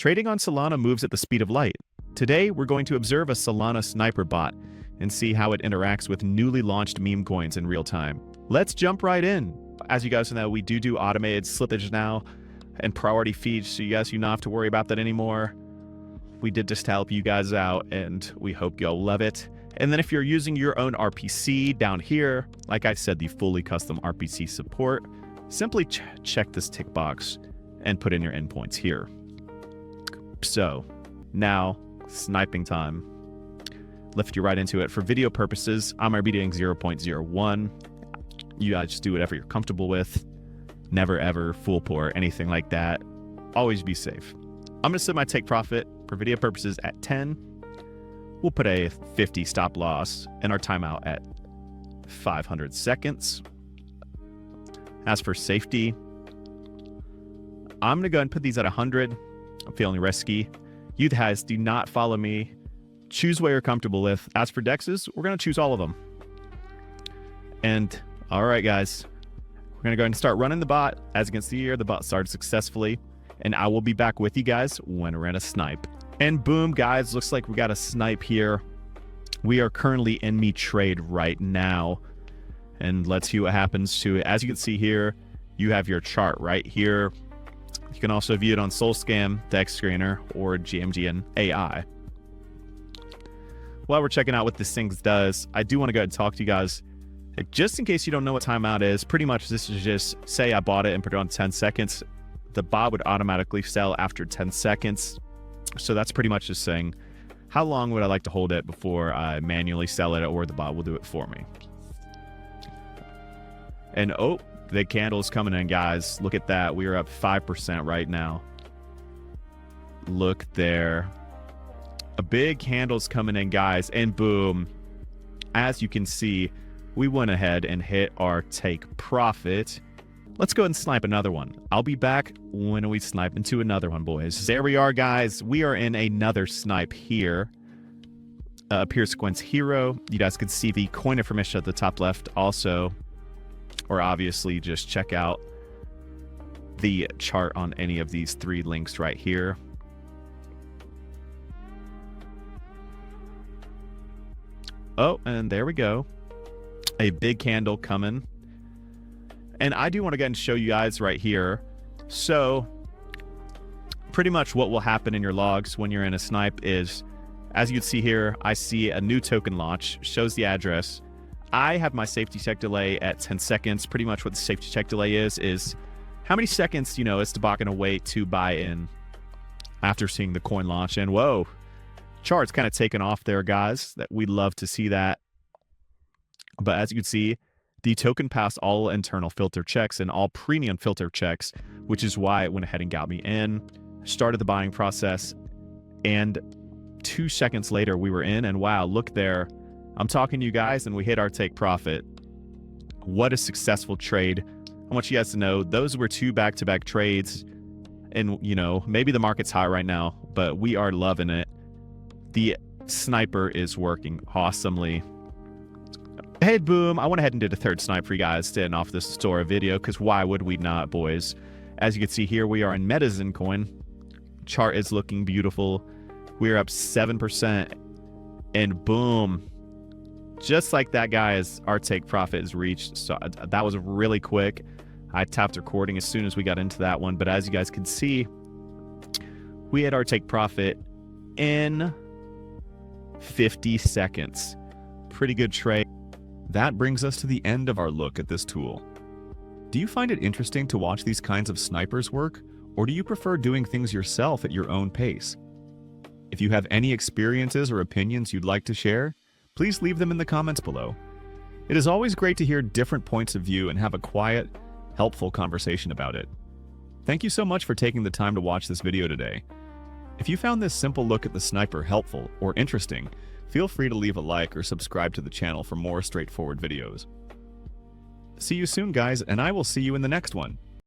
Trading on Solana moves at the speed of light. Today, we're going to observe a Solana sniper bot and see how it interacts with newly launched meme coins in real time. Let's jump right in. As you guys know, we do automated slippage now and priority feeds, so you guys do not have to worry about that anymore. We did just help you guys out, and we hope you'll love it. And then if you're using your own RPC down here, like I said, the fully custom RPC support, simply check this tick box and put in your endpoints here. So now, sniping time. Lift you right into it. For video purposes, I'm already doing 0.01. You guys just do whatever you're comfortable with. Never ever full pour, anything like that. Always be safe. I'm going to set my take profit for video purposes at 10. We'll put a 50 stop loss and our timeout at 500 seconds. As for safety, I'm going to go ahead and put these at 100. I'm feeling risky. You guys do not follow me. Choose what you're comfortable with. As for dexes, we're going to choose all of them. And all right, guys, we're going to go ahead and start running the bot. As you can see here, the bot started successfully. And I will be back with you guys when we're in a snipe. And boom, guys, looks like we got a snipe here. We are currently in me trade right now. And let's see what happens to it. As you can see here, you have your chart right here. You can also view it on SolScam, Dex Screener, or GMGN AI. While we're checking out what this thing does, I do want to go ahead and talk to you guys. Just in case you don't know what timeout is, pretty much this is just, say I bought it and put it on 10 seconds. The bot would automatically sell after 10 seconds. So that's pretty much just saying, how long would I like to hold it before I manually sell it, or the bot will do it for me. And oh, the candle's coming in, guys. Look at that. We are up 5% right now. Look there. A big candle's coming in, guys. And boom. As you can see, we went ahead and hit our take profit. Let's go ahead and snipe another one. I'll be back when we snipe into another one, boys. There we are, guys. We are in another snipe here. Pure Sequence Hero. You guys can see the coin information at the top left also. Or obviously just check out the chart on any of these three links right here. Oh, and there we go. A big candle coming. And I do want to go ahead and show you guys right here. So pretty much what will happen in your logs when you're in a snipe is, as you can see here, I see a new token launch, shows the address. I have my safety check delay at 10 seconds. Pretty much what the safety check delay is how many seconds, is the bot going to wait to buy in after seeing the coin launch. And whoa, chart's kind of taken off there, guys. That we'd love to see that. But as you can see, the token passed all internal filter checks and all premium filter checks, which is why it went ahead and got me in, started the buying process, and 2 seconds later we were in. And wow, look there. I'm talking to you guys and we hit our take profit. What a successful trade. I want you guys to know those were 2 back-to-back trades. And, maybe the market's high right now, but we are loving it. The sniper is working awesomely. Hey, boom. I went ahead and did a third snipe for you guys standing off this Sora video, because why would we not, boys? As you can see here, we are in Metazen coin. Chart is looking beautiful. We're up 7%. And boom. Just like that, guys, our take profit is reached. So that was really quick. I tapped recording as soon as we got into that one. But as you guys can see, we had our take profit in 50 seconds. Pretty good trade. That brings us to the end of our look at this tool. Do you find it interesting to watch these kinds of snipers work, or do you prefer doing things yourself at your own pace? If you have any experiences or opinions you'd like to share, please leave them in the comments below. It is always great to hear different points of view and have a quiet, helpful conversation about it. Thank you so much for taking the time to watch this video today. If you found this simple look at the sniper helpful or interesting, feel free to leave a like or subscribe to the channel for more straightforward videos. See you soon, guys, and I will see you in the next one.